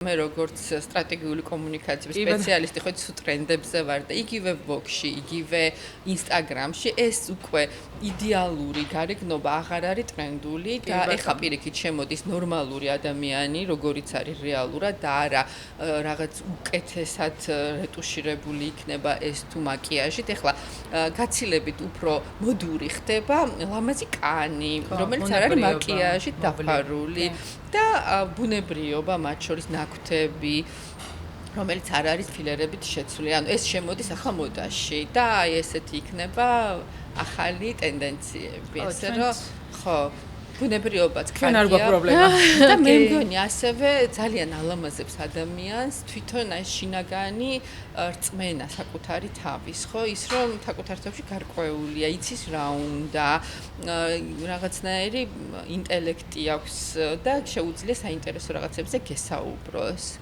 მე როგორც სტრატეგიული კომუნიკაციის სპეციალისტი ხო ცუ ტრენდებზე ვარ და იგივე Vogue-ში, იგივე Instagram-ში ეს უკვე იდეალური გარეგნობა აღარ არის ტრენდული და ეხა პირიქით შემოდის ნორმალური ადამიანი, როგორიც არის რეალურად და არა რაღაც უკეთესად რეტუშირებული იქნება ეს თუ მაკიაჟით. ეხლა გაცილებით უფრო მოდური ხდება ლამაზი კანი, რომელიც არ არის მაკიაჟით დაფარული. და ბუნებრიობა მათ შორის ნაკვთები, რომელიც არ არის ფილერებით შეცვლილი. ანუ ეს შემოდის ახლა მოდაში და აი ესეთი იქნება ახალი ტენდენციები. ესე რომ ხო, ბუნებრიობაც ჩვენ არ გვაქვს პრობლემა. და მე მგონი ასევე ძალიან ალამაზებს ადამიანს თვითონ აი შინაგანი რწმენა საკუთარი თავის, ხო? ის რომ საკუთარ თავში გარკვეულია, იცის რა უნდა, რაღაცნაირი ინტელექტი აქვს და შეუძლია საინტერესო რაღაცებზე გესაუბროს.